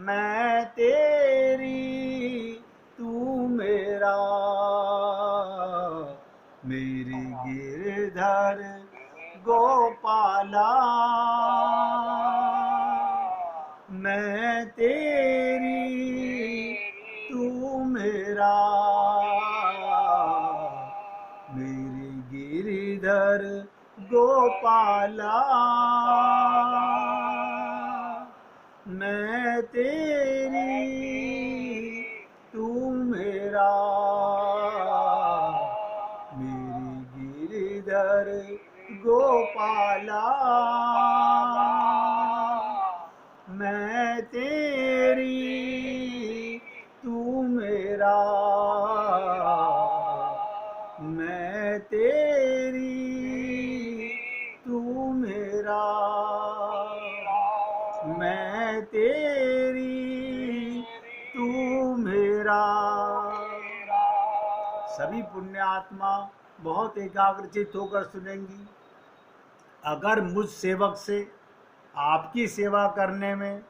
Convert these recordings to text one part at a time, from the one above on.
मैं तेरी तू मेरा, मेरी गिरधर गोपाला। मैं तेरी तू मेरा, मेरी गिरधर गोपाला। मैं तेरी तू मेरा, मेरी गिरधर गोपाला। मैं तेरी तू मेरा, मैं तेरी तू मेरा, मैं तेरी तू मेरा। सभी पुण्यात्मा बहुत एकाग्रचित होकर सुनेंगी। अगर मुझ सेवक से आपकी सेवा करने में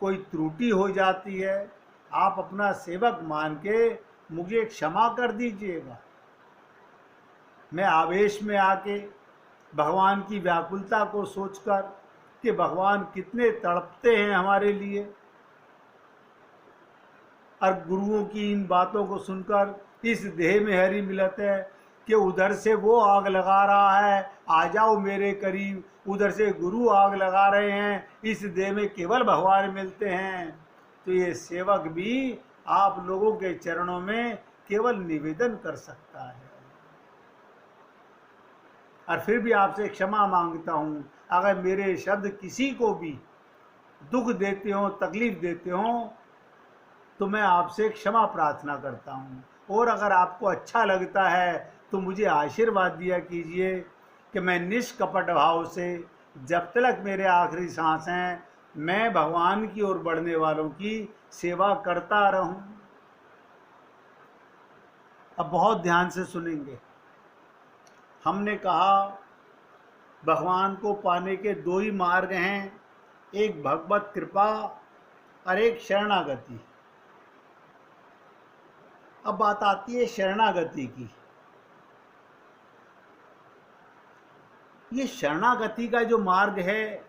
कोई त्रुटि हो जाती है, आप अपना सेवक मान के मुझे क्षमा कर दीजिएगा। मैं आवेश में आके भगवान की व्याकुलता को सोचकर कि भगवान कितने तड़पते हैं हमारे लिए, और गुरुओं की इन बातों को सुनकर इस देह में हरि मिलत है कि उधर से वो आग लगा रहा है, आ जाओ मेरे करीब, उधर से गुरु आग लगा रहे हैं, इस देह में केवल भगवान मिलते हैं। तो ये सेवक भी आप लोगों के चरणों में केवल निवेदन कर सकता है। और फिर भी आपसे क्षमा मांगता हूँ, अगर मेरे शब्द किसी को भी दुख देते हो, तकलीफ देते हो, तो मैं आपसे क्षमा प्रार्थना करता हूँ। और अगर आपको अच्छा लगता है तो मुझे आशीर्वाद दिया कीजिए कि मैं निष्कपट भाव से जब तक मेरे आखिरी सांस हैं, मैं भगवान की ओर बढ़ने वालों की सेवा करता रहूं। अब बहुत ध्यान से सुनेंगे। हमने कहा भगवान को पाने के दो ही मार्ग हैं, एक भगवत कृपा और एक शरणागति। अब बात आती है शरणागति की। ये शरणागति का जो मार्ग है,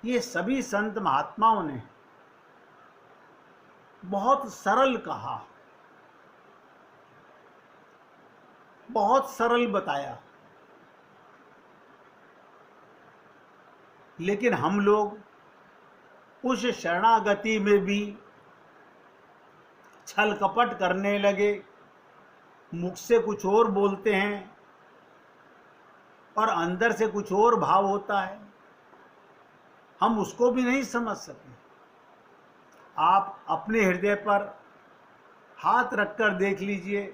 ये सभी संत महात्माओं ने बहुत सरल कहा, बहुत सरल बताया। लेकिन हम लोग उस शरणागति में भी छल कपट करने लगे, मुख से कुछ और बोलते हैं और अंदर से कुछ और भाव होता है, हम उसको भी नहीं समझ सके। आप अपने हृदय पर हाथ रखकर देख लीजिए,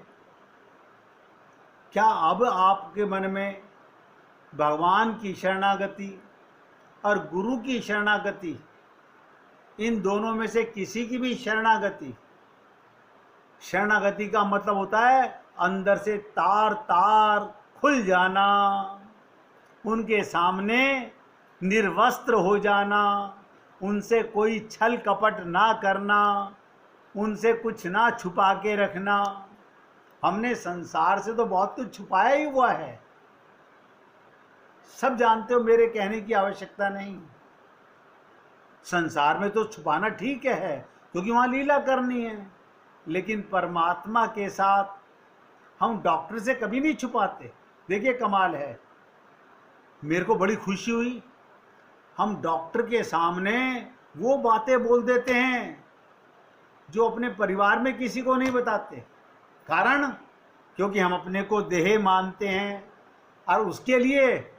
क्या अब आपके मन में भगवान की शरणागति और गुरु की शरणागति, इन दोनों में से किसी की भी शरणागति, शरणागति का मतलब होता है अंदर से तार तार खुल जाना, उनके सामने निर्वस्त्र हो जाना, उनसे कोई छल कपट ना करना, उनसे कुछ ना छुपा के रखना। हमने संसार से तो बहुत कुछ छुपाया ही हुआ है, सब जानते हो, मेरे कहने की आवश्यकता नहीं। संसार में तो छुपाना ठीक है क्योंकि वहां लीला करनी है, लेकिन परमात्मा के साथ हम डॉक्टर से कभी नहीं छुपाते। देखिए कमाल है, मेरे को बड़ी खुशी हुई, हम डॉक्टर के सामने वो बातें बोल देते हैं जो अपने परिवार में किसी को नहीं बताते। कारण क्योंकि हम अपने को देह मानते हैं और उसके लिए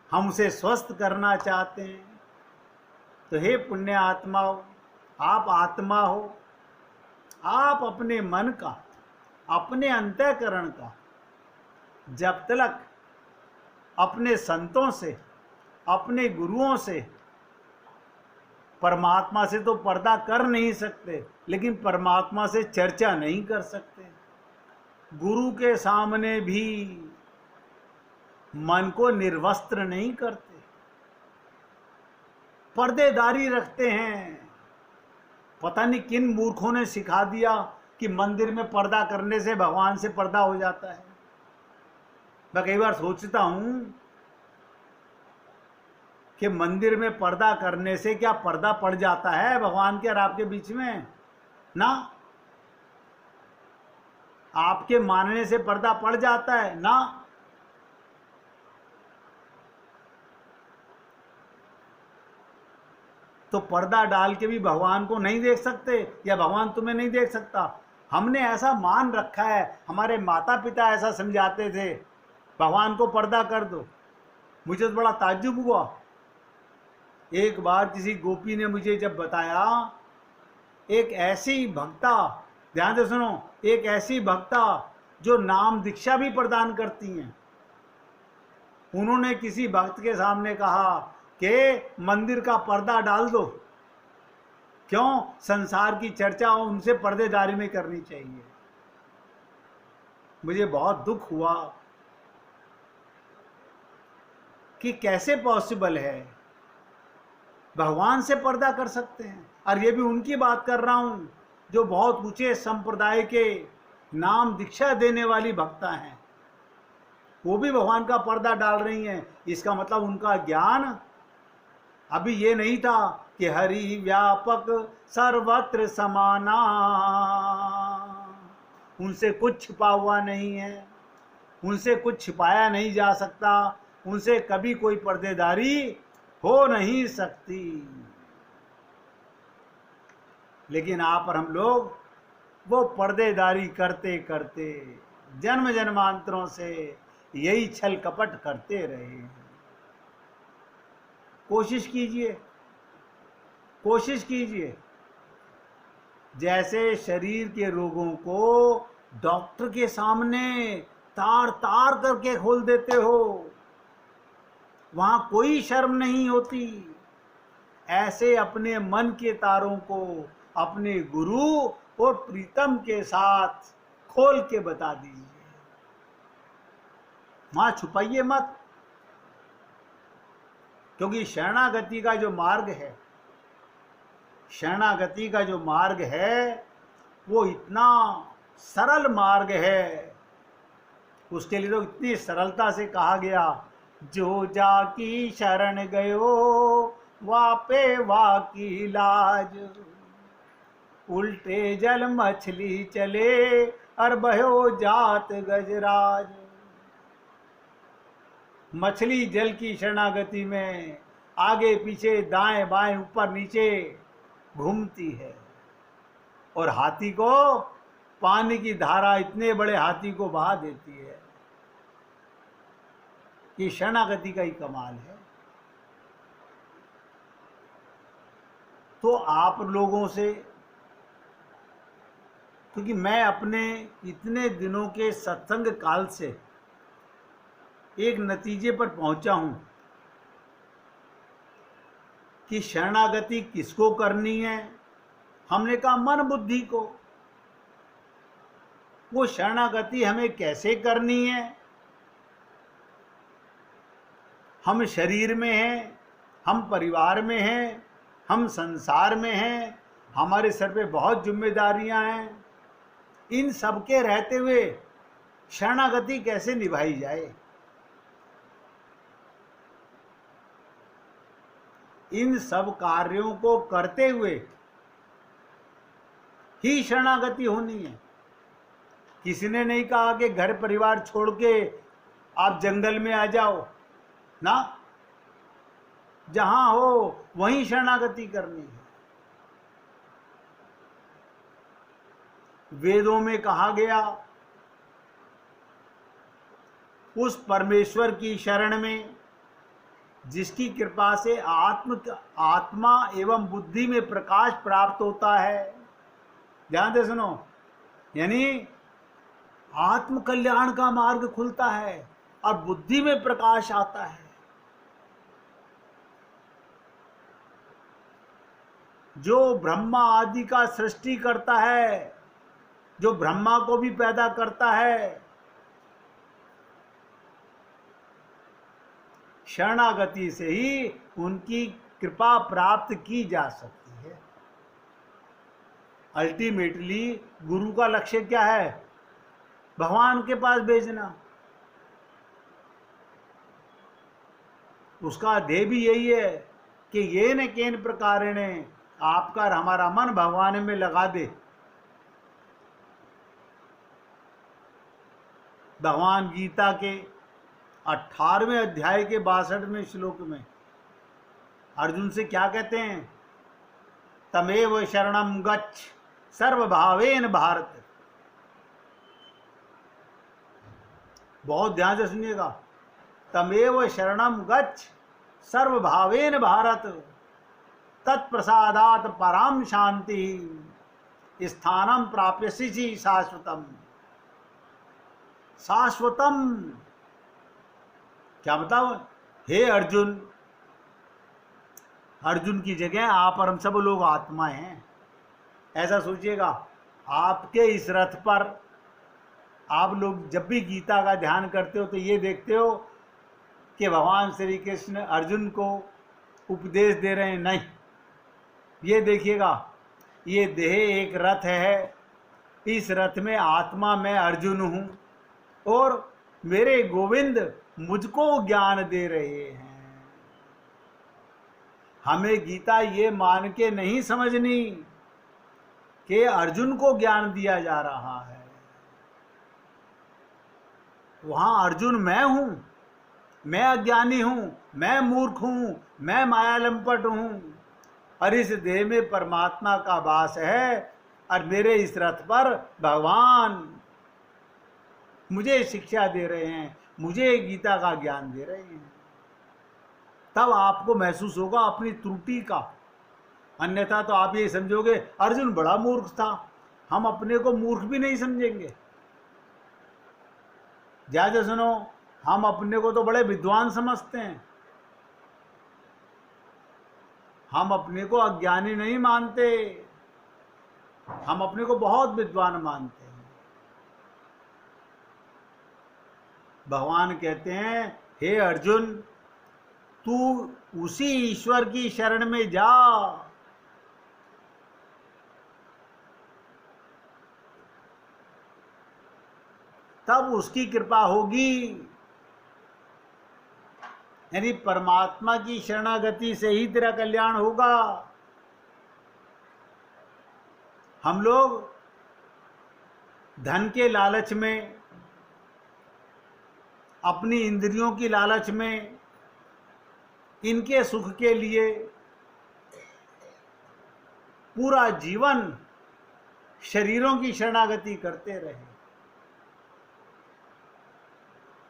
हम उसे स्वस्थ करना चाहते हैं। तो हे पुण्य आत्माओं, आप आत्मा हो, आप अपने मन का, अपने अंतःकरण का जब तक अपने संतों से, अपने गुरुओं से, परमात्मा से तो पर्दा कर नहीं सकते, लेकिन परमात्मा से चर्चा नहीं कर सकते। गुरु के सामने भी मन को निर्वस्त्र नहीं करते। पर्देदारी रखते हैं। पता नहीं किन मूर्खों ने सिखा दिया कि मंदिर में पर्दा करने से भगवान से पर्दा हो जाता है। मैं कई बार सोचता हूं कि मंदिर में पर्दा करने से क्या पर्दा पड़ जाता है भगवान के और आपके बीच में? ना, आपके मानने से पर्दा पड़ जाता है ना। तो पर्दा डाल के भी भगवान को नहीं देख सकते या भगवान तुम्हें नहीं देख सकता? हमने ऐसा मान रखा है, हमारे माता पिता ऐसा समझाते थे, भगवान को पर्दा कर दो। मुझे तो बड़ा ताज्जुब हुआ। एक बार किसी गोपी ने मुझे जब बताया, एक ऐसी भक्ता, ध्यान से सुनो, एक ऐसी भक्ता जो नाम दीक्षा भी प्रदान करती हैं, उन्होंने किसी भक्त के सामने कहा कि मंदिर का पर्दा डाल दो। क्यों? संसार की चर्चा उनसे पर्देदारी में करनी चाहिए। मुझे बहुत दुख हुआ कि कैसे पॉसिबल है भगवान से पर्दा कर सकते हैं। और ये भी उनकी बात कर रहा हूं जो बहुत ऊंचे संप्रदाय के नाम दीक्षा देने वाली भक्ता हैं, वो भी भगवान का पर्दा डाल रही हैं। इसका मतलब उनका ज्ञान अभी ये नहीं था कि हरि व्यापक सर्वत्र समाना, उनसे कुछ छिपा हुआ नहीं है, उनसे कुछ छिपाया नहीं जा सकता, उनसे कभी कोई पर्देदारी हो नहीं सकती। लेकिन आप और हम लोग वो पर्देदारी करते करते जन्म जन्मांतरों से यही छल कपट करते रहे हैं। कोशिश कीजिए, कोशिश कीजिए। जैसे शरीर के रोगों को डॉक्टर के सामने तार तार करके खोल देते हो, वहां कोई शर्म नहीं होती, ऐसे अपने मन के तारों को अपने गुरु और प्रीतम के साथ खोल के बता दीजिए। वहां छुपाइए मत, क्योंकि शरणागति का जो मार्ग है, शरणागति का जो मार्ग है वो इतना सरल मार्ग है। उसके लिए तो इतनी सरलता से कहा गया, जो जाकी शरण गयो वापे वाकी लाज, उल्टे जल मछली चले और बहो जात गजराज। मछली जल की शरणागति में आगे पीछे दाएं बाएं ऊपर नीचे घूमती है, और हाथी को पानी की धारा इतने बड़े हाथी को बहा देती है। ये शरणागति का ही कमाल है। तो आप लोगों से, क्योंकि मैं अपने इतने दिनों के सत्संग काल से एक नतीजे पर पहुंचा हूं कि शरणागति किसको करनी है। हमने कहा मन बुद्धि को। वो शरणागति हमें कैसे करनी है? हम शरीर में हैं, हम परिवार में हैं, हम संसार में हैं, हमारे सर पे बहुत जिम्मेदारियां हैं। इन सब के रहते हुए शरणागति कैसे निभाई जाए? इन सब कार्यों को करते हुए ही शरणागति होनी है। किसी ने नहीं कहा कि घर परिवार छोड़ के आप जंगल में आ जाओ ना, जहां हो वहीं शरणागति करनी है। वेदों में कहा गया, उस परमेश्वर की शरण में जिसकी कृपा से आत्मा एवं बुद्धि में प्रकाश प्राप्त होता है। ध्यान से सुनो, यानी आत्म कल्याण का मार्ग खुलता है और बुद्धि में प्रकाश आता है। जो ब्रह्मा आदि का सृष्टि करता है, जो ब्रह्मा को भी पैदा करता है, शरणागति से ही उनकी कृपा प्राप्त की जा सकती है। अल्टीमेटली गुरु का लक्ष्य क्या है? भगवान के पास भेजना। उसका ध्येय भी यही है कि ये न केन प्रकारेण आपका और हमारा मन भगवान में लगा दे। भगवान गीता के 18वें अध्याय के 62वें श्लोक में अर्जुन से क्या कहते हैं? तमेव शरणम गच्छ सर्वभावेन भारत। बहुत ध्यान से सुनिएगा। तमेव शरणम गच्छ सर्वभावेन भारत तत्प्रसादात पराम शांति स्थानम प्राप्यसि शाश्वतम। शाश्वतम क्या मतलब? हे अर्जुन, अर्जुन की जगह आप और हम सब लोग आत्मा हैं। ऐसा सोचिएगा, आपके इस रथ पर आप लोग जब भी गीता का ध्यान करते हो तो ये देखते हो कि भगवान श्री कृष्ण अर्जुन को उपदेश दे रहे हैं? नहीं, ये देखिएगा, ये देह एक रथ है, इस रथ में आत्मा मैं अर्जुन हूँ और मेरे गोविंद मुझको ज्ञान दे रहे हैं। हमें गीता ये मान के नहीं समझनी कि अर्जुन को ज्ञान दिया जा रहा है। वहां अर्जुन मैं हूं, मैं अज्ञानी हूं, मैं मूर्ख हूं, मैं माया लंपट हूं, और इस देह में परमात्मा का वास है और मेरे इस रथ पर भगवान मुझे शिक्षा दे रहे हैं, मुझे गीता का ज्ञान दे रहे हैं। तब आपको महसूस होगा अपनी त्रुटि का। अन्यथा तो आप ये समझोगे अर्जुन बड़ा मूर्ख था। हम अपने को मूर्ख भी नहीं समझेंगे। ध्यान से सुनो, हम अपने को तो बड़े विद्वान समझते हैं, हम अपने को अज्ञानी नहीं मानते, हम अपने को बहुत विद्वान मानते हैं। भगवान कहते हैं, हे अर्जुन, तू उसी ईश्वर की शरण में जा तब उसकी कृपा होगी। यानी परमात्मा की शरणागति से ही तेरा कल्याण होगा। हम लोग धन के लालच में, अपनी इंद्रियों की लालच में, इनके सुख के लिए पूरा जीवन शरीरों की शरणागति करते रहे।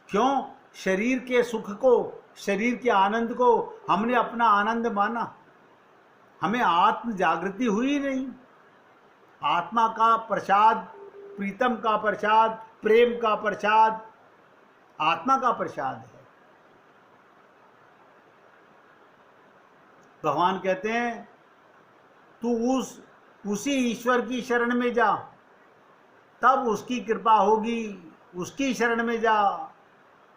क्यों? शरीर के सुख को, शरीर के आनंद को हमने अपना आनंद माना। हमें आत्म जागृति हुई नहीं। आत्मा का प्रसाद, प्रीतम का प्रसाद, प्रेम का प्रसाद आत्मा का प्रसाद है। भगवान कहते हैं, तू उसी ईश्वर की शरण में जा, तब उसकी कृपा होगी। उसकी शरण में जा,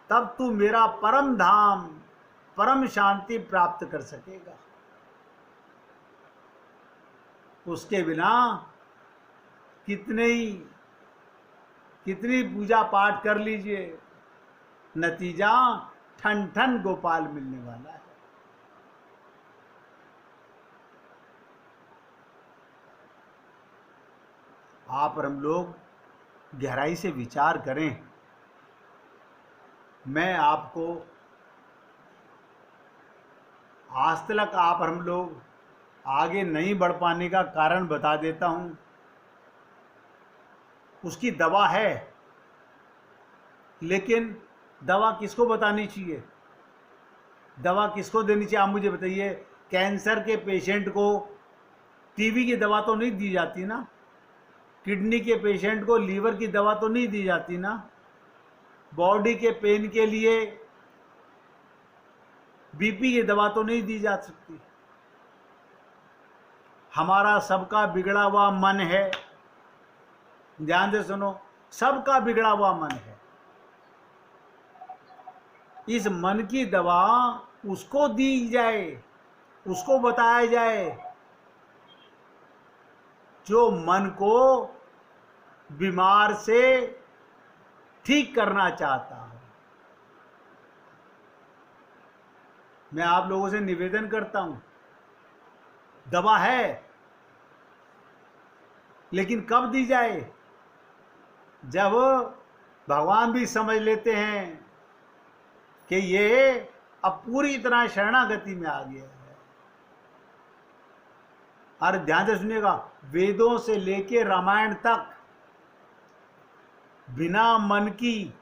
तब तू मेरा परम धाम, परम शांति प्राप्त कर सकेगा। उसके बिना कितनी पूजा पाठ कर लीजिए, नतीजा ठन ठन गोपाल मिलने वाला है। आप और हम लोग गहराई से विचार करें। मैं आपको आज तक आप और हम लोग आगे नहीं बढ़ पाने का कारण बता देता हूं। उसकी दवा है, लेकिन दवा किसको बतानी चाहिए? दवा किसको देनी चाहिए? आप मुझे बताइए। कैंसर के पेशेंट को टीबी की दवा तो नहीं दी जाती ना, किडनी के पेशेंट को लीवर की दवा तो नहीं दी जाती ना, बॉडी के पेन के लिए बीपी की दवा तो नहीं दी जा सकती। हमारा सबका बिगड़ा हुआ मन है। ध्यान से सुनो, सबका बिगड़ा हुआ मन है। इस मन की दवा उसको दी जाए, उसको बताया जाए जो मन को बीमार से ठीक करना चाहता है। मैं आप लोगों से निवेदन करता हूं, दवा है, लेकिन कब दी जाए? जब भगवान भी समझ लेते हैं कि ये अब पूरी तरह शरणागति में आ गया है। और ध्यान से सुनिएगा, वेदों से लेके रामायण तक बिना मन की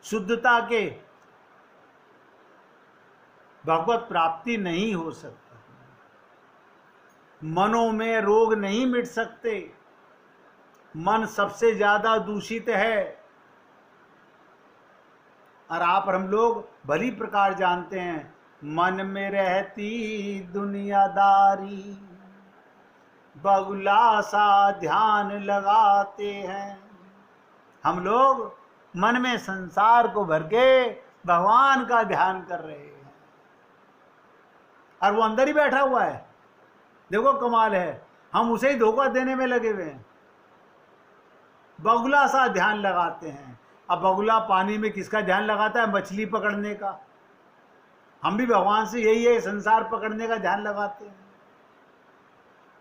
शुद्धता के भगवत प्राप्ति नहीं हो सकती। मनों में रोग नहीं मिट सकते। मन सबसे ज्यादा दूषित है। और आप और हम लोग भली प्रकार जानते हैं, मन में रहती दुनियादारी, बगुला सा ध्यान लगाते हैं। हम लोग मन में संसार को भर के भगवान का ध्यान कर रहे हैं, और वो अंदर ही बैठा हुआ है। देखो कमाल है, हम उसे ही धोखा देने में लगे हुए हैं। बगुला सा ध्यान लगाते हैं। अब बगुला पानी में किसका ध्यान लगाता है? मछली पकड़ने का। हम भी भगवान से यही है, संसार पकड़ने का ध्यान लगाते हैं।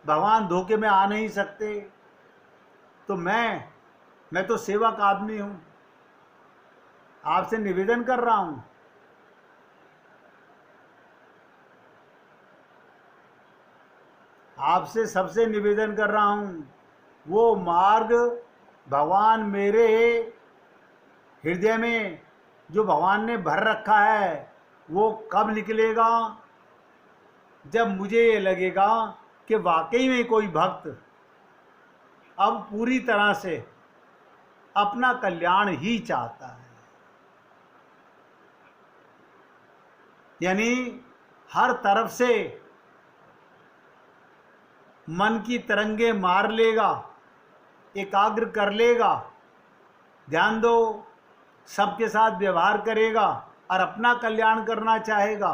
भगवान धोखे में आ नहीं सकते। तो मैं तो सेवक आदमी हूं, आपसे निवेदन कर रहा हूं, आपसे सबसे निवेदन कर रहा हूं, वो मार्ग भगवान मेरे हृदय में जो भगवान ने भर रखा है, वो कब निकलेगा? जब मुझे ये लगेगा कि वाकई में कोई भक्त अब पूरी तरह से अपना कल्याण ही चाहता है, यानी हर तरफ से मन की तरंगे मार लेगा, एकाग्र कर लेगा, ध्यान दो, सबके साथ व्यवहार करेगा और अपना कल्याण करना चाहेगा।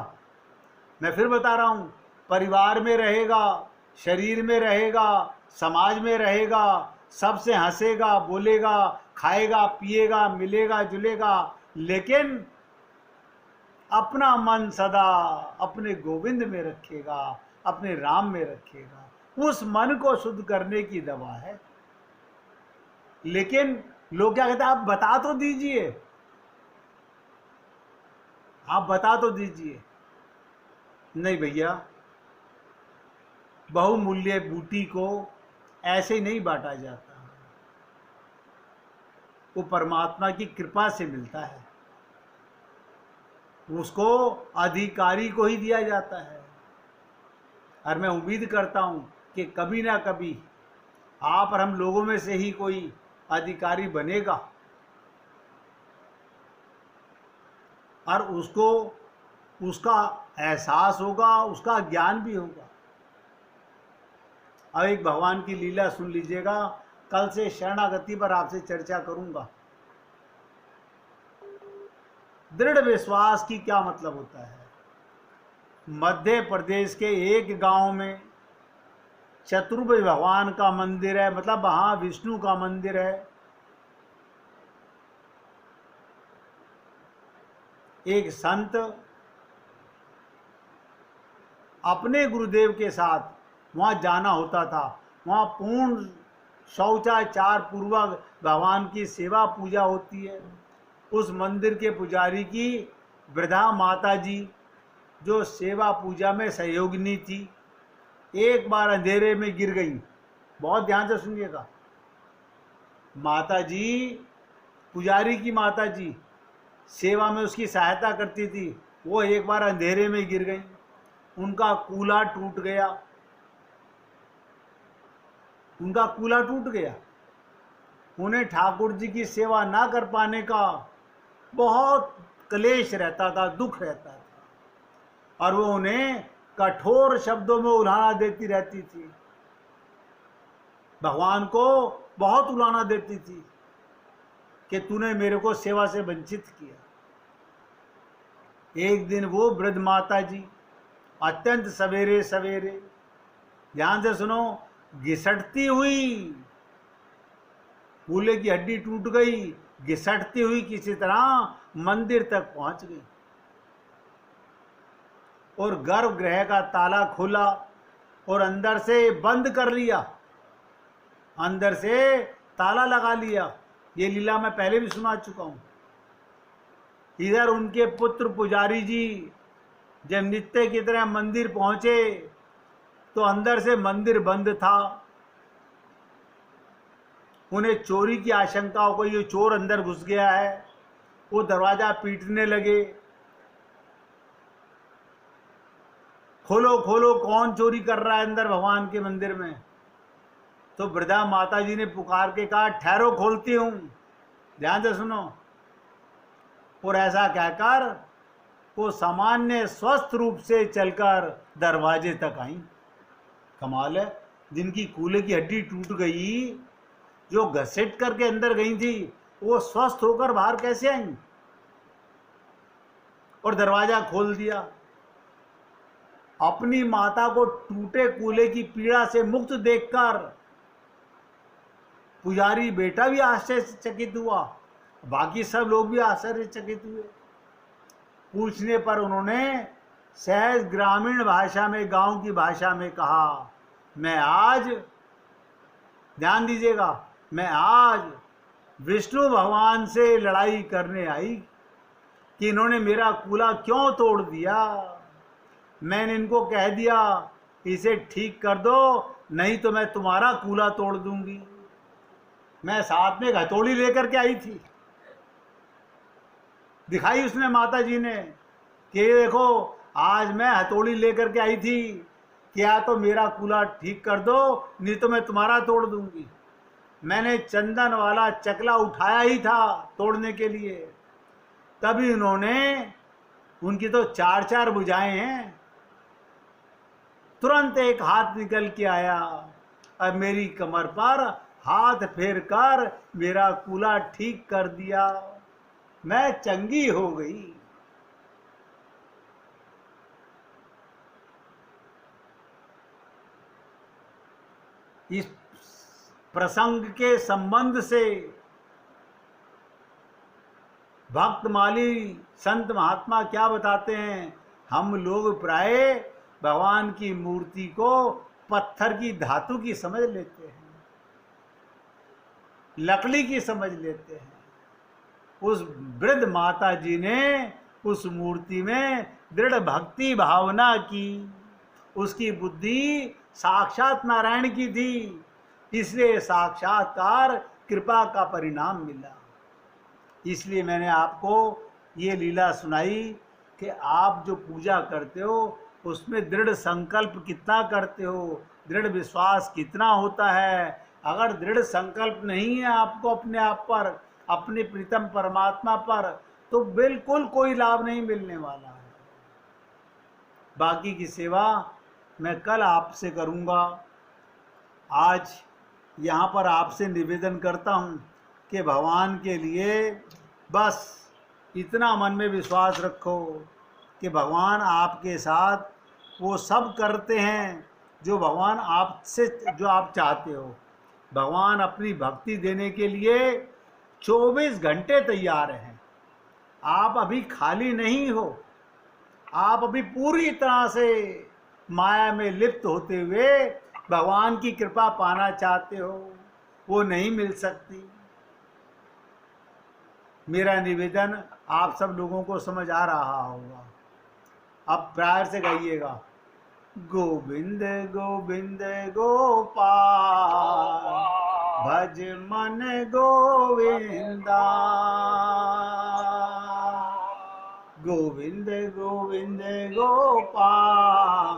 मैं फिर बता रहा हूँ, परिवार में रहेगा, शरीर में रहेगा, समाज में रहेगा, सबसे हंसेगा, बोलेगा, खाएगा, पिएगा, मिलेगा जुलेगा, लेकिन अपना मन सदा अपने गोविंद में रखेगा, अपने राम में रखेगा। उस मन को शुद्ध करने की दवा है। लेकिन लोग क्या कहते हैं? आप बता तो दीजिए, आप बता तो दीजिए। नहीं भैया, बहुमूल्य बूटी को ऐसे ही नहीं बांटा जाता, वो परमात्मा की कृपा से मिलता है, उसको अधिकारी को ही दिया जाता है। और मैं उम्मीद करता हूं कि कभी ना कभी आप और हम लोगों में से ही कोई अधिकारी बनेगा और उसको उसका एहसास होगा, उसका ज्ञान भी होगा। अब एक भगवान की लीला सुन लीजिएगा। कल से शरणागति पर आपसे चर्चा करूंगा। दृढ़ विश्वास की क्या मतलब होता है? मध्य प्रदेश के एक गांव में चतुर्भुज भगवान का मंदिर है, मतलब वहां विष्णु का मंदिर है। एक संत अपने गुरुदेव के साथ वहां जाना होता था। वहां पूर्ण शौचाचार पूर्वक भगवान की सेवा पूजा होती है। उस मंदिर के पुजारी की वृद्धा माता जी, जो सेवा पूजा में सहयोगिनी थी, एक बार अंधेरे में गिर गई। बहुत ध्यान से सुनिएगा। माता जी, पुजारी की माता जी सेवा में उसकी सहायता करती थी, वो एक बार अंधेरे में गिर गई। उनका कूल्हा टूट गया, उनका कूल्हा टूट गया। उन्हें ठाकुर जी की सेवा ना कर पाने का बहुत क्लेश रहता था, दुख रहता था, और वो उन्हें कठोर शब्दों में उलाहना देती रहती थी। भगवान को बहुत उलाहना देती थी कि तूने मेरे को सेवा से वंचित किया। एक दिन वो वृद्ध माता जी अत्यंत सवेरे सवेरे, ध्यान से सुनो, घिसटती हुई, कूल्हे की हड्डी टूट गई, घिसटती हुई किसी तरह मंदिर तक पहुंच गई और गर्भगृह का ताला खोला और अंदर से बंद कर लिया, अंदर से ताला लगा लिया। ये लीला मैं पहले भी सुना चुका हूं। इधर उनके पुत्र पुजारी जी जब नित्य की तरह मंदिर पहुंचे तो अंदर से मंदिर बंद था। उन्हें चोरी की आशंका हो गई, ये चोर अंदर घुस गया है। वो दरवाजा पीटने लगे, खोलो खोलो, कौन चोरी कर रहा है अंदर भगवान के मंदिर में। तो वृद्धा माता जी ने पुकार के कहा, ठहरो खोलती हूं, ध्यान से सुनो। और ऐसा कहकर वो सामान्य स्वस्थ रूप से चलकर दरवाजे तक आई। कमाल है, जिनकी कूल्हे की हड्डी टूट गई, जो घसीट करके अंदर गई थी, वो स्वस्थ होकर बाहर कैसे आई और दरवाजा खोल दिया। अपनी माता को टूटे कूल्हे की पीड़ा से मुक्त देखकर पुजारी बेटा भी आश्चर्यचकित हुआ, बाकी सब लोग भी आश्चर्यचकित हुए। पूछने पर उन्होंने सहज ग्रामीण भाषा में, गांव की भाषा में कहा, मैं आज, ध्यान दीजिएगा, मैं आज विष्णु भगवान से लड़ाई करने आई कि इन्होंने मेरा कूल्हा क्यों तोड़ दिया। मैंने इनको कह दिया इसे ठीक कर दो, नहीं तो मैं तुम्हारा कूल्हा तोड़ दूंगी। मैं साथ में हथौड़ी लेकर के आई थी, दिखाई उसने माता जी ने कि देखो आज मैं हथौड़ी लेकर के आई थी, क्या तो मेरा कूल्हा ठीक कर दो, नहीं तो मैं तुम्हारा तोड़ दूंगी। मैंने चंदन वाला चकला उठाया ही था तोड़ने के लिए, तभी उन्होंने, उनकी तो चार चार भुजाएं हैं, तुरंत एक हाथ निकल के आया और मेरी कमर पर हाथ फेर कर मेरा कूल्हा ठीक कर दिया। मैं चंगी हो गई। इस प्रसंग के संबंध से भक्त माली संत महात्मा क्या बताते हैं, हम लोग प्राय भगवान की मूर्ति को पत्थर की, धातु की समझ लेते हैं, लकड़ी की समझ लेते हैं। उस वृद्ध माता जी ने उस मूर्ति में दृढ़ भक्ति भावना की, उसकी बुद्धि साक्षात नारायण की थी, इसलिए साक्षात्कार कृपा का परिणाम मिला। इसलिए मैंने आपको ये लीला सुनाई कि आप जो पूजा करते हो उसमें दृढ़ संकल्प कितना करते हो, दृढ़ विश्वास कितना होता है। अगर दृढ़ संकल्प नहीं है आपको अपने आप पर, अपने प्रीतम परमात्मा पर, तो बिल्कुल कोई लाभ नहीं मिलने वाला है। बाकी की सेवा मैं कल आपसे करूँगा। आज यहाँ पर आपसे निवेदन करता हूँ कि भगवान के लिए बस इतना मन में विश्वास रखो कि भगवान आपके साथ वो सब करते हैं जो भगवान आपसे, जो आप चाहते हो। भगवान अपनी भक्ति देने के लिए 24 घंटे तैयार हैं। आप अभी खाली नहीं हो, आप अभी पूरी तरह से माया में लिप्त होते हुए भगवान की कृपा पाना चाहते हो, वो नहीं मिल सकती। मेरा निवेदन आप सब लोगों को समझ आ रहा होगा। अब प्यार से गाइएगा, गोविंद गोविंद गोपाल भज मन गोविंदा, गोविंद गोविंद गोपाल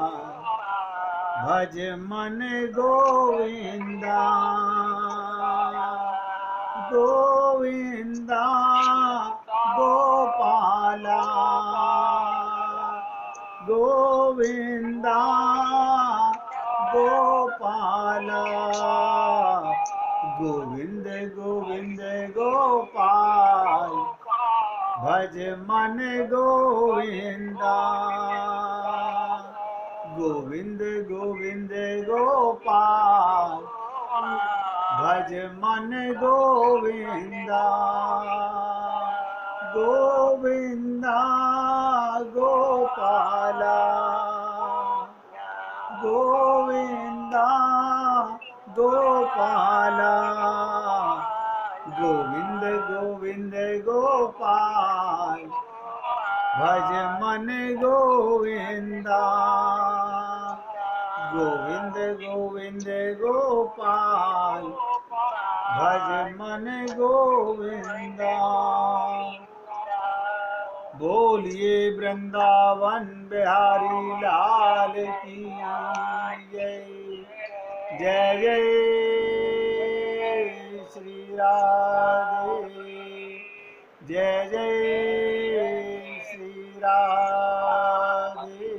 भज मन गोविंदा, गोविंदा गोपाला, गोविंदा गोपाला, गोविंद गोविंद गोपाल भज मन गोविंदा, गोविंद गोविंद गोपाल भज मन गोविंदा गोविंदा गोपाला गोविंदा गोपाला गोविंद गोविंद गोपाल भज मन गोविंदा गोविंद गोविंद गोपाल भज मन गोविंदा। बोलिए वृंदावन बिहारी लाल की जय। जय जय श्री राधे जय जय श्री राधे।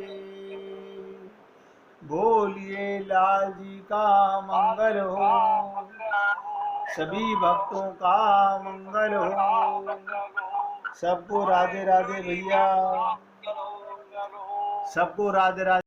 बोलिए लाल जी का मंगल हो, सभी भक्तों का मंगल हो। सबको राधे राधे भैया, सबको राधे राधे।